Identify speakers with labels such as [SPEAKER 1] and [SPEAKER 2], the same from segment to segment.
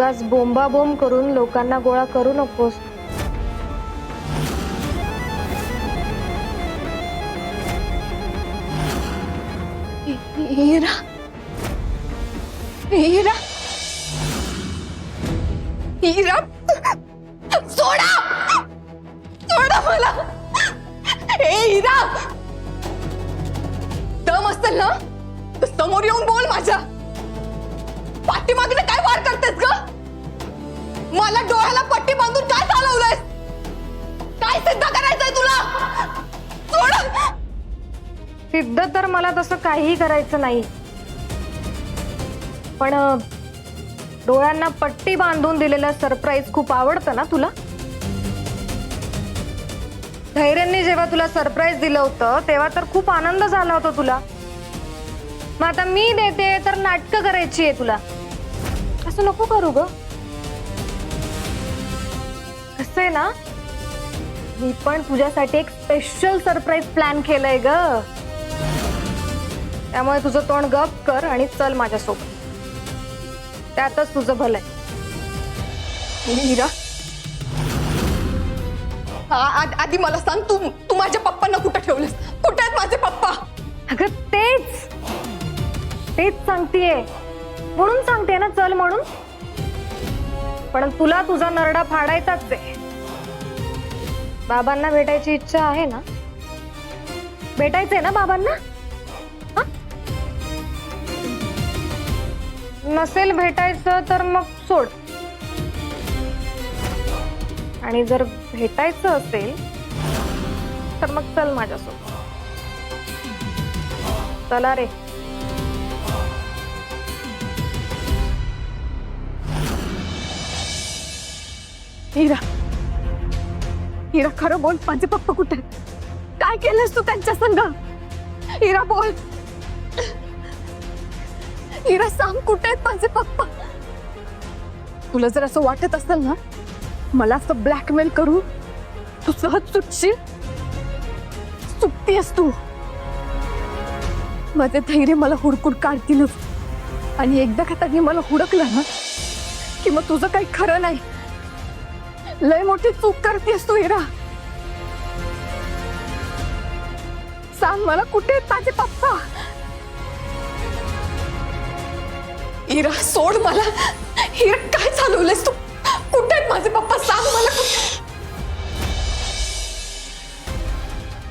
[SPEAKER 1] उगाच बोंबाबोंब करून लोकांना गोळा करू नकोस.
[SPEAKER 2] हीरा, हीरा, हीरा, सोडा, सोडा मला. ए हीरा, दम असेल ना तर समोर येऊन बोल माझ्या. पाठीमागने काय वार करतेस ग? मला डोळ्याला पट्टी बांधून काय चालवलंयस? काय सिद्ध करायचंय तुला? सोड.
[SPEAKER 1] सिद्ध तर मला तसं काहीही करायचं नाही, पण डोळ्यांना पट्टी बांधून दिलेलं सरप्राईज खूप आवडतं ना तुला. धैर्यांनी जेव्हा तुला सरप्राईज दिलं होतं तेव्हा तर खूप आनंद झाला होता तुला. मग आता मी देते तर नाटकं करायची आहे तुला. असं नको करू ग. कसं आहे ना, मी पण तुझ्यासाठी एक स्पेशल सरप्राईज प्लॅन केलंय ग. त्यामुळे तुझं तोंड गप कर आणि चल माझ्यासोबत. त्यातच तुझं भलंय.
[SPEAKER 2] हीरा, आधी मला सांग, तू माझ्या पप्पांना कुठं ठेवलंस? कुठे आहेत माझे पप्पा?
[SPEAKER 1] अगं तेच सांगतेय, म्हणून सांगते ना चल म्हणून. पण तुला तुझा नरडा फाडायचाच आहे. बाबांना भेटायची इच्छा आहे ना? भेटायचंय ना बाबांना? नसेल भेटायचं तर मग सोड. आणि जर भेटायचं असेल तर मग चल माझ्यासोबत. चला रे.
[SPEAKER 2] हीरा, हीरा, खरं बोल, माझे पप्पा कुठे आहेत? काय केलंस तू त्यांच्या संग? हीरा बोल. हीरा सांग, कुठे आहेत माझे पप्पा? तुला जर असं वाटत असेल ना मला असं ब्लॅकमेल करू तू सहज सुटशील, सुटतीयस तू. माझे धैर्य मला हुडकून काढतीलच. आणि एकदा का त्यांनी मला हुडकलं ना की मग तुझं काही खरं नाही. लय मोठी चूक करतेस तू हीरा. सांग मला, कुठे आहेत माझे पप्पा? हीरा सोड मला. हीरा, काय चालवलंयस तू? कुठे आहेत माझे पप्पा? सांग मला कुठे.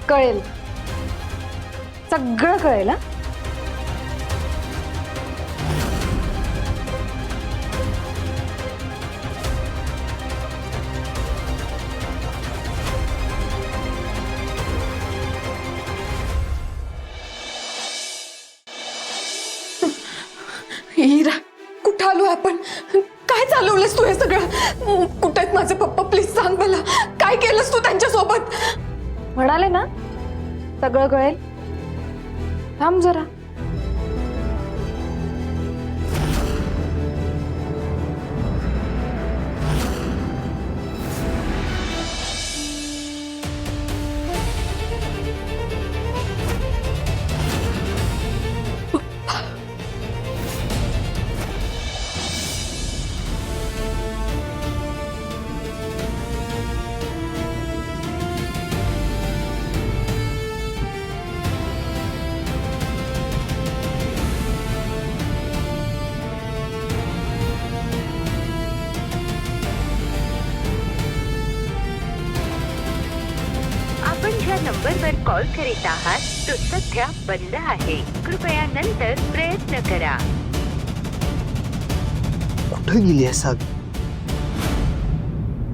[SPEAKER 1] कळेल, सगळं कळेल. हा,
[SPEAKER 2] हीरा, कुठं आलोय आपण? काय चालवलंस तू हे सगळं? कुठे आहेत माझे पप्पा? प्लीज सांग मला, काय केलंस तू त्यांच्यासोबत?
[SPEAKER 1] म्हणाले ना सगळं कळेल. थांब जरा.
[SPEAKER 3] आपण ज्या नंबरवर कॉल करीत आहात तो सध्या बंद आहे. कृपया नंतर प्रयत्न करा.
[SPEAKER 4] कुठे गेली आहे साग?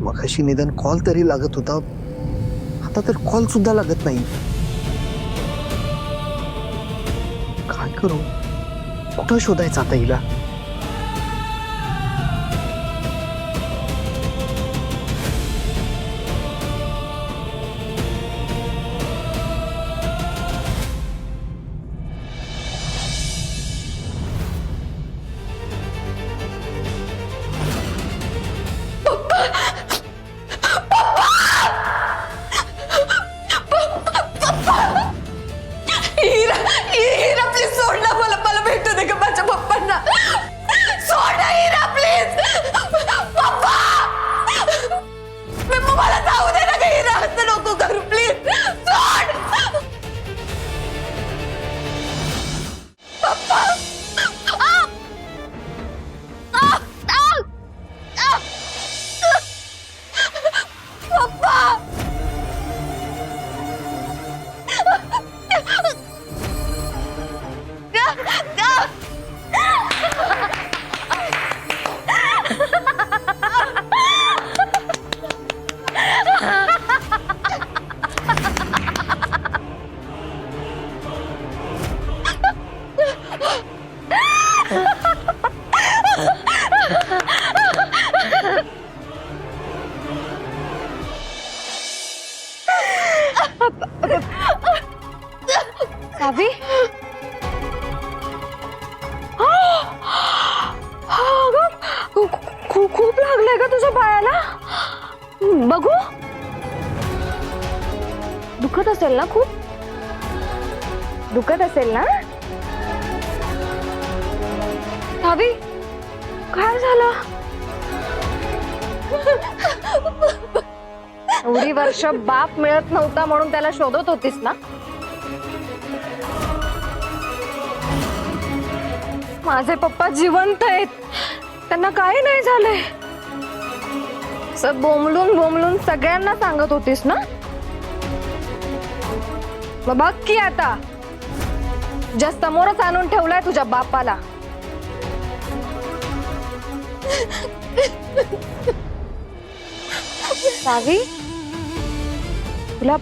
[SPEAKER 4] मगाशी निदान कॉल तरी लागत होता, आता तर कॉल सुद्धा लागत नाही. काय करू? कुठं शोधायचं आता हिला?
[SPEAKER 2] हीरा, हीरा, प्लीज सोड ना मला. मला भेटू दे का माझ्या पप्पांना.
[SPEAKER 1] सावी खूप लागलंय का तुझ्या पायाला? बघू, दुखत असेल ना? खूप दुखत असेल ना? सावी, काय झालं? एवढी वर्ष बाप मिळत नव्हता म्हणून त्याला शोधत होतीस ना? माझे पप्पा जिवंत आहेत, त्यांना काही नाही झालंय. बोंबलून बोंबलून सगळ्यांना सांगत होतीस ना? मग बघ की आता तुझ्या समोरच आणून ठेवलाय तुझ्या बापाला. सावी, तुला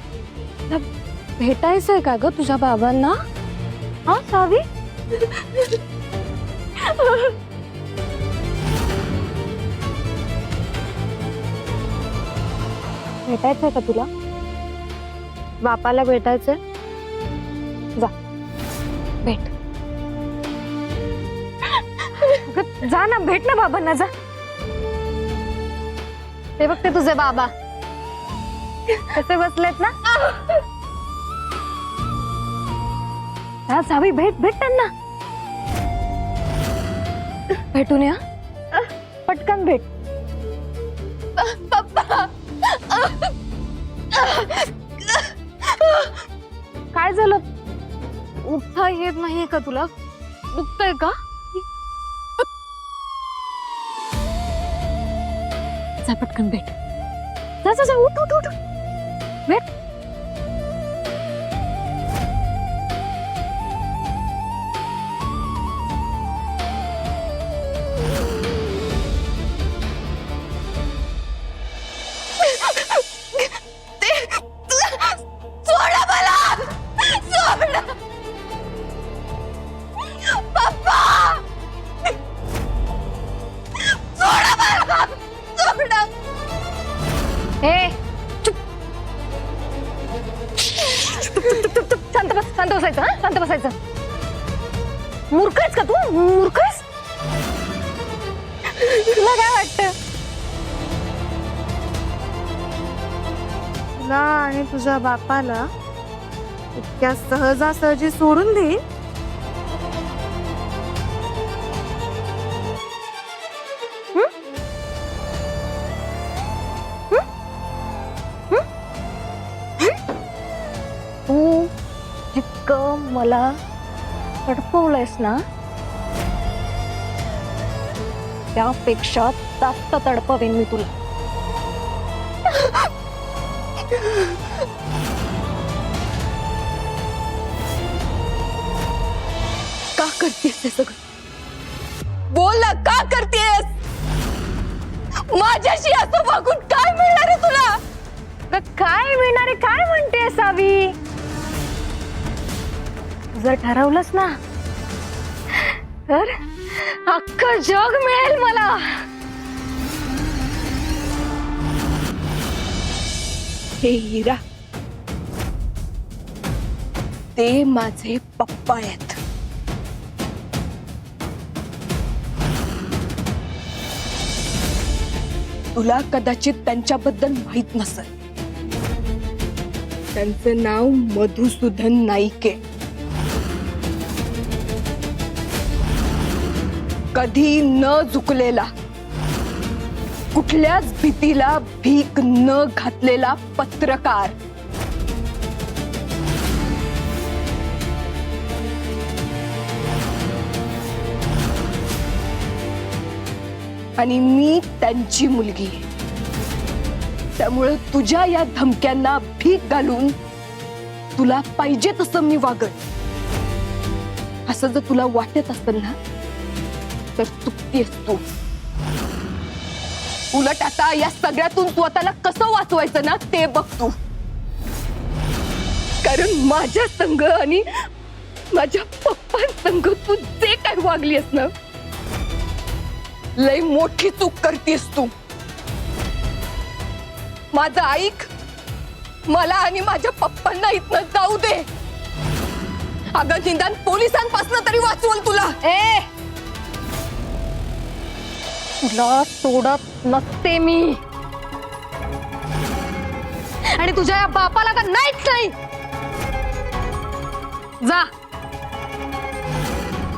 [SPEAKER 1] भेटायचंय का ग तुझ्या बाबांना? हा सावी, भेटायचंय का तुला? बापाला भेटायचंय? जा भेट. अगं, जा ना, भेट ना बाबांना, जा. ते बघते तुझे बाबा कसे बसलेत ना. हा सावी, भेट भेट त्यांना, भेटून या पटकन, भेट. काय झालं? उठता येत नाहीये का तुला? दुखतंय का? जा पटकन, भेट. जा जा जा, उठ उठ उठ, भेट. शांत बसायचं, हा, शांत बसायचं. मूर्ख आहेस का तू? मूर्ख आहेस? तुला काय वाटतं?
[SPEAKER 5] तुला आणि तुझ्या बापाला इतक्या सहजासहजी सोडून देईन?
[SPEAKER 1] तू जितकं मला तडपवलंयस ना, त्यापेक्षा जास्त तडपवेन मी तुला.
[SPEAKER 2] का करतेस हे सगळं? बोल ना, का करतेस? माझ्याशी असं वागून काय मिळणार आहे तुला?
[SPEAKER 1] काय मिळणार आहे? काय म्हणते सावी? जर ठरवलंस ना तर अख्खं जग मिळेल मला.
[SPEAKER 2] हे हिरा, ते माझे पप्पा आहेत. तुला कदाचित त्यांच्याबद्दल माहित नसेल. त्यांचं नाव मधुसूदन नाईके. कधी न झुकलेला, कुठल्याच भीतीला भीक न घातलेला पत्रकार. आणि मी त्यांची मुलगी आहे. त्यामुळे तुझ्या या धमक्यांना भीक घालून तुला पाहिजे तसं मी वागत, असं जर तुला वाटत असेल ना, तर चुकतेस तू. उलट आता या सगळ्यातून स्वतःला कसं वाचवायचं ना, ते बघ तू. कारण माझ्या संग आणि माझ्या पप्पांसंग तू जे काय वागलीस ना, लय मोठी चूक करतेस तू. माझं ऐक मला आणि माझ्या पप्पांना इथनं जाऊ दे. अगं निदान पोलिसांपासून तरी वाचवल तुला.
[SPEAKER 1] ए तुला सोडत नसते मी. आणि तुझ्या या बापाला का नाहीच नाही. जा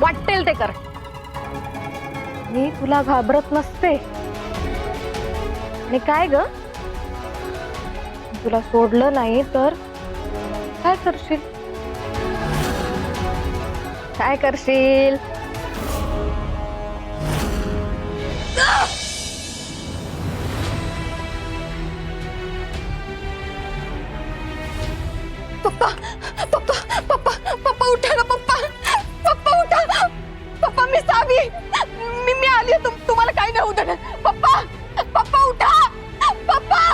[SPEAKER 1] वाटेल ते कर. मी तुला घाबरत नसते. आणि काय ग तुला सोडलं नाही तर काय करशील. काय करशील.
[SPEAKER 2] पप्पा पप्पा पप्पा पप्पा उठा ना. पप्पा पप्पा उठा. पप्पा मी सावी. मी आली. तुम्हाला काय नाही होत. पप्पा पप्पा उठा. पप्पा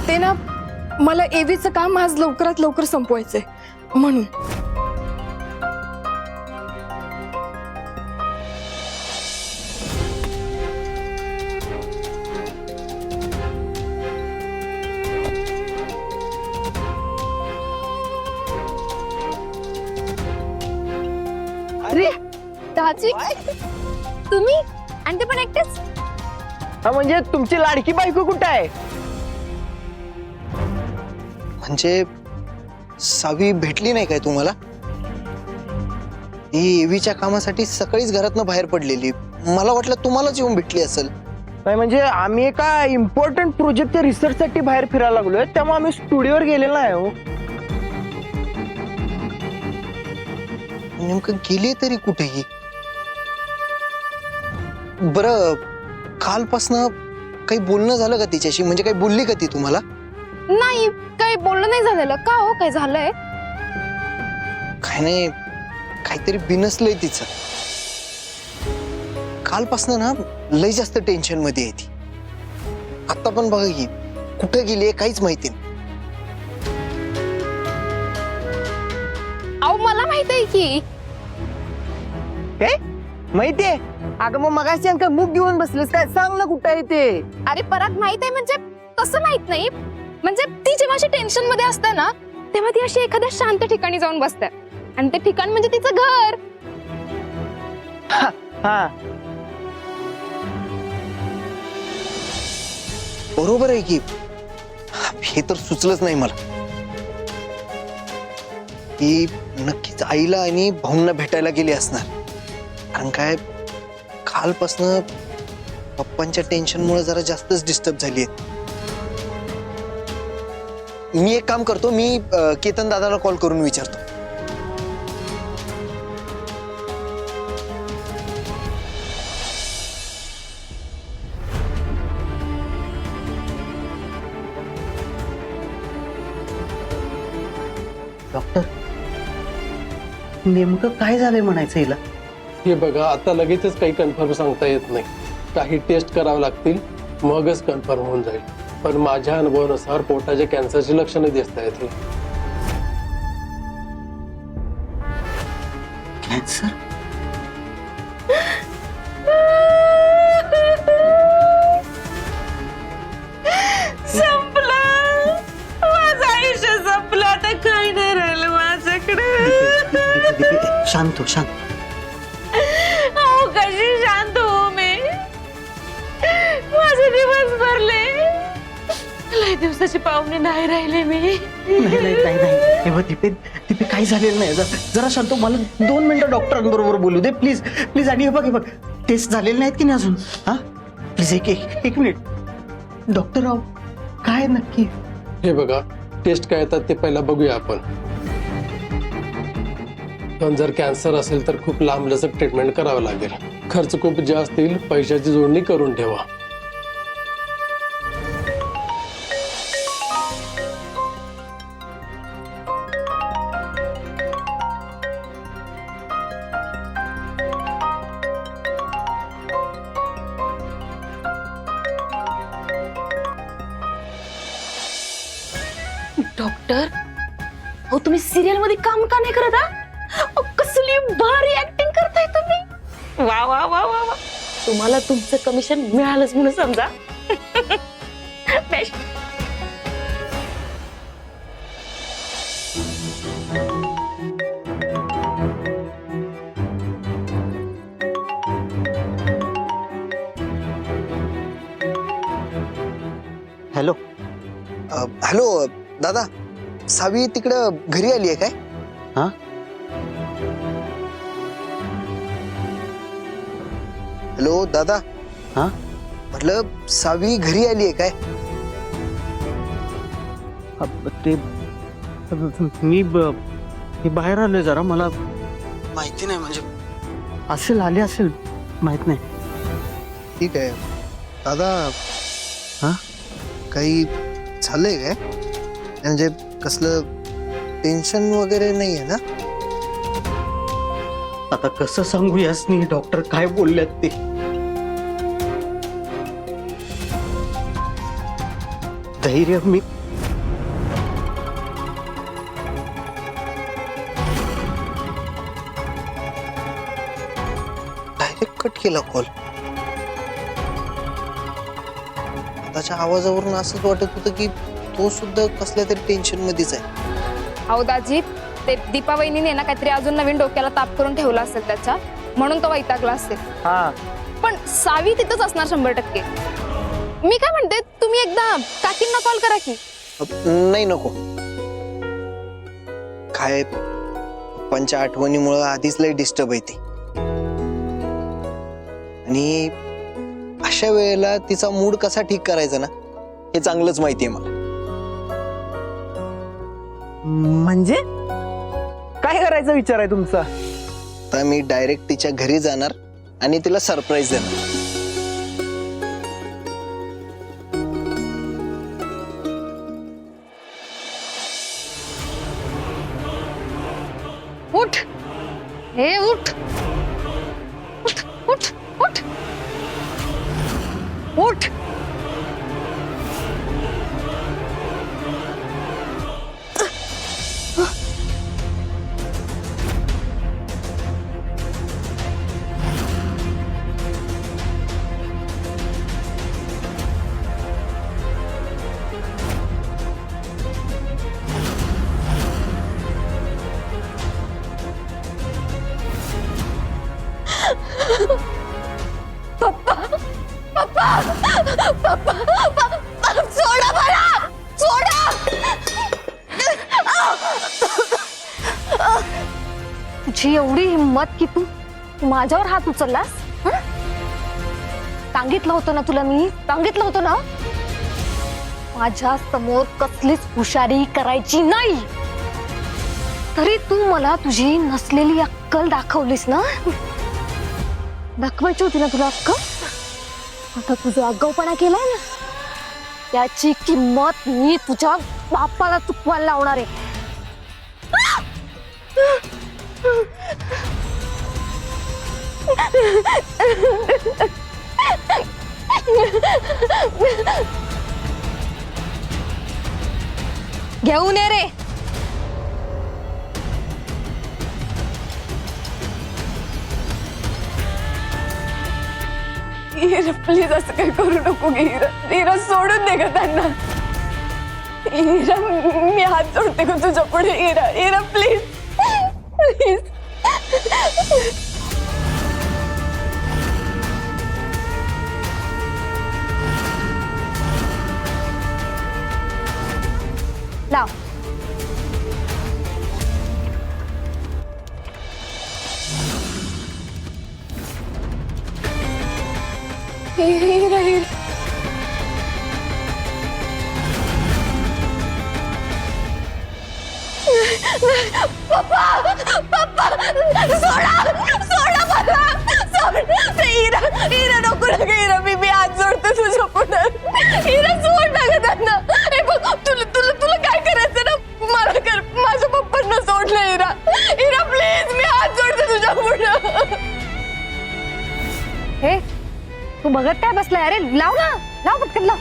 [SPEAKER 2] ते ना मला एवीचं काम आज लवकरात लवकर संपवायचंय म्हणून.
[SPEAKER 6] अरे दाजी तुम्ही आणि ते पण एकटेच.
[SPEAKER 7] हा म्हणजे तुमची लाडकी बायको कुठे आहे?
[SPEAKER 4] म्हणजे सावी भेटली नाही काय तुम्हाला? ही एवीच्या कामासाठी सकाळीच घरातनं बाहेर पडलेली. मला वाटलं तुम्हालाच येऊन भेटली असेल.
[SPEAKER 7] नाही म्हणजे आम्ही एका इम्पॉर्टंट प्रोजेक्टच्या रिसर्च साठी बाहेर फिरायला लागलोय, त्यामुळे आम्ही स्टुडिओवर गेलेलो नाही हो.
[SPEAKER 4] नेमकं गेली तरी कुठेही? बरं कालपासनं काही बोलणं झालं का तिच्याशी? म्हणजे काही बोलली का ती तुम्हाला?
[SPEAKER 6] नाही काही बोलणं नाही झालेलं. का हो काय झालंय?
[SPEAKER 4] काय नाही काहीतरी बिनसलंय तिचं. कालपासनं ना लय जास्त टेन्शन मध्ये आहे ती. आता पण बघा की कुठे गेली काहीच माहिती नाही.
[SPEAKER 6] अहो मला माहित आहे की.
[SPEAKER 7] काय माहितीये? अगं मग मगाशी अंका मूग घेऊन बसलीस काय? सांग ना कुठे आहे ते.
[SPEAKER 6] अरे परत माहित आहे म्हणजे तसं माहित नाही. म्हणजे ती जेव्हा अशी टेन्शन मध्ये असते ना तेव्हा ती अशी एखाद्या शांत ठिकाणी जाऊन बसते. आणि ते ठिकाण म्हणजे तिचं घर.
[SPEAKER 7] हा
[SPEAKER 4] बरोबर आहे की. हे तर सुचलंच नाही मला. ती नक्कीच आईला आणि भाऊंना भेटायला गेली असणार. कारण काय कालपासनं पप्पांच्या टेन्शनमुळे जरा जास्तच डिस्टर्ब झाली आहे. मी एक काम करतो, मी केतन दादाला कॉल करून विचारतो.
[SPEAKER 8] डॉक्टर नेमकं काय झालंय म्हणायचं हिला?
[SPEAKER 9] हे बघा आता लगेचच काही कन्फर्म सांगता येत नाही. काही टेस्ट करावं लागतील मगच कन्फर्म होऊन जाईल. पण माझ्या अनुभवानुसार पोटाच्या कॅन्सरची लक्षणं दिसत आहेत.
[SPEAKER 8] कॅन्सर?
[SPEAKER 10] संपलं माझं आयुष्य संपलं. आता काही नाही राहिलं माझ्याकडे.
[SPEAKER 8] शांत हो शांत.
[SPEAKER 10] अहो कशी शांत हो मी. माझे दिवस भरले. लय दिवसाची पाहुणे नाही राहिले मी.
[SPEAKER 8] नाही नाही नाही नाही हे बघ दीपे दीपे काही झालेलं नाही. जरा शांत हो. मला 2 मिनिटं डॉक्टरांबरोबर बोलू दे प्लीज प्लीज. आणि हे बघ टेस्ट झालेले नाहीत की नाही अजून? हा प्लीज एक मिनिट. डॉक्टर राव काय नक्की?
[SPEAKER 9] हे बघा टेस्ट काय येतात ते पहिला बघूया आपण. पण जर कॅन्सर असेल तर खूप लांबलचक ट्रीटमेंट करावं लागेल. खर्च खूप जास्त येईल. पैशाची जोडणी करून ठेवा.
[SPEAKER 6] डॉक्टर हो तुम्ही सिरियल मध्ये काम का नाही करत हा? कसली भारी ऍक्टिंग करताय तुम्ही वा वा वा वा वा तुम्हाला तुमचं कमिशन मिळालंच म्हणून समजा बेस्ट.
[SPEAKER 8] हॅलो.
[SPEAKER 4] हॅलो दादा, सावी तिकडं घरी आली आहे काय?
[SPEAKER 8] हा?
[SPEAKER 4] हॅलो दादा,
[SPEAKER 8] हा?
[SPEAKER 4] म्हटलं सावी घरी आली आहे काय?
[SPEAKER 8] ते मी बाहेर आलोय जरा, मला माहिती नाही, म्हणजे असेल आले असेल, माहित नाही.
[SPEAKER 4] ठीक आहे दादा.
[SPEAKER 8] हा?
[SPEAKER 4] काही झालंय काय? म्हणजे कसलं टेन्शन वगैरे नाही आहे ना?
[SPEAKER 8] आता कसं सांगू यासनी डॉक्टर काय बोलल्यात ते. धैर्य मी
[SPEAKER 4] डायरेक्ट कट केला कॉल. त्याच्या आवाजावरून असंच वाटत होतं की तो सुद्धा कसल्या तरी टेन्शन मध्येच आहे.
[SPEAKER 6] अहो दाजी ते दीपा वहिनीने ना काहीतरी अजून नवीन डोक्याला ताप करून ठेवला असेल त्याच्या, म्हणून तो वैतागला असेल.
[SPEAKER 7] हा
[SPEAKER 6] पण सावी तिथंच असणार 100%. मी काय म्हणते तुम्ही एकदा काकींना कॉल करा की.
[SPEAKER 4] नाही नको. काय पप्पांच्या आठवणीमुळे आधीच लय डिस्टर्ब आहे ती, आणि अशा वेळेला तिचा मूड कसा ठीक करायचा ना हे चांगलंच माहितीये मला.
[SPEAKER 7] म्हणजे काय करायचा विचार आहे तुमचा?
[SPEAKER 4] तर मी डायरेक्ट तिच्या घरी जाणार आणि तिला सरप्राईज देणार.
[SPEAKER 1] उठ, हे उठ उठ उठ उठ उठ.
[SPEAKER 6] सोडा मला, सोडा.
[SPEAKER 1] तुझी एवढी हिम्मत की तू माझ्यावर हात उचललास? हं? सांगितलं होतं ना तुला, मी सांगितलं होतं ना माझ्या समोर कसलीच हुशारी करायची नाही. तरी तू मला तुझी नसलेली अक्कल दाखवलीस ना. दाखवायची होती ना तुला अक्कल. आता तुझा आगाऊपणा केलाय ना, त्याची किंमत मी तुझ्या बापाला चुकवायला लावणार आहे. घेऊन ये रे.
[SPEAKER 2] प्लीज असं काही करू नको हीरा. हीरा सोडून दे ग त्यांना. हीरा मी हात जोडते ग तुझ्या पुढे. हीरा हीरा प्लीज प्लीज.
[SPEAKER 1] लाव.
[SPEAKER 2] हीरा हीरा पप्पा पप्पा सोडा सोडा मला. सोड हीरा हीरा नको ना ग हीरा. मी हात जोडते तुझ्या पुढे. हीरा सोड ना ग त्यांना. हे बघ तुला तुला तुला काय करायचं ना मला कर. माझ्या पप्पांना सोडलं हीरा. हीरा प्लीज मी हात जोडते तुझ्या पुढे.
[SPEAKER 1] हे तू बघत काय बसलाय? अरे लाव ना, लाव पटकन लाव.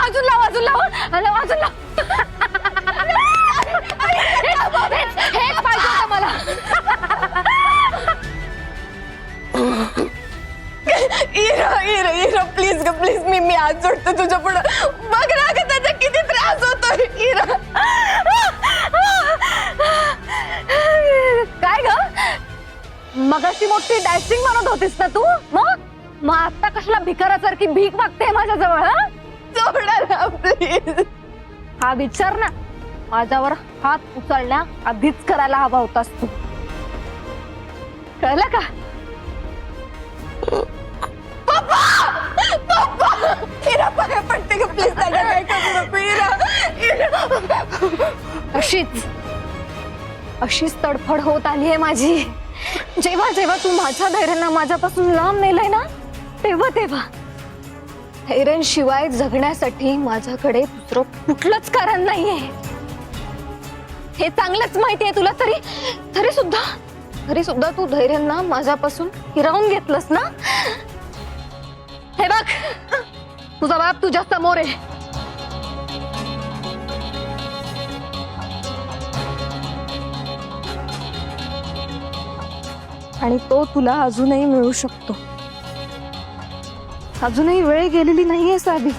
[SPEAKER 1] अजून लाव अजून लाव अजून लाव हेच पाहिजे होतं मला.
[SPEAKER 2] इरा प्लीज ग प्लीज मी आज जोडतो तुझ्या पुढं. बघ ना ग त्याचा किती त्रास होतोय इरा.
[SPEAKER 1] काय ग मगाशी मोठी डॅशिंग म्हणत होतीस ना तू. मग आता कशाला भिकारासारखी भीक मागते माझ्याजवळ.
[SPEAKER 2] सोडा प्लीज.
[SPEAKER 1] हा विचार ना माझ्यावर हात उचलण्या आधीच करायला हवा होतास तू. कळलं का.
[SPEAKER 2] इरा पाया पडते ग प्लीज त्याला काय करू नको इरा.
[SPEAKER 1] अशीच तडफड होत आली आहे माझी. जेव्हा जेव्हा तू माझ्या धैर्यांना माझ्यापासून लांब नेलंय ना तेव्हा धैर्यांशिवाय जगण्यासाठी माझ्याकडे दुसरं कुठलंच कारण नाहीये. हे चांगलंच माहितीये तुला. तरी सुद्धा तू धैर्यांना माझ्यापासून हिरावून घेतलंस ना. हे बघ तुझा बाप तुझ्या समोर आहे. आणि तो तुला अजूनही मिळू शकतो. अजूनही वेळ गेलेली नाहीये साधी.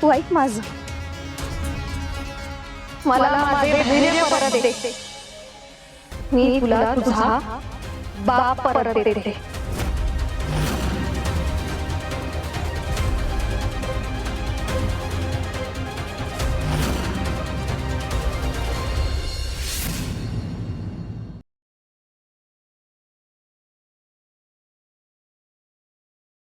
[SPEAKER 1] तू ऐक माझं. मला माझे धैर्य परत दे. मी तुला तुझा बाप परत देते.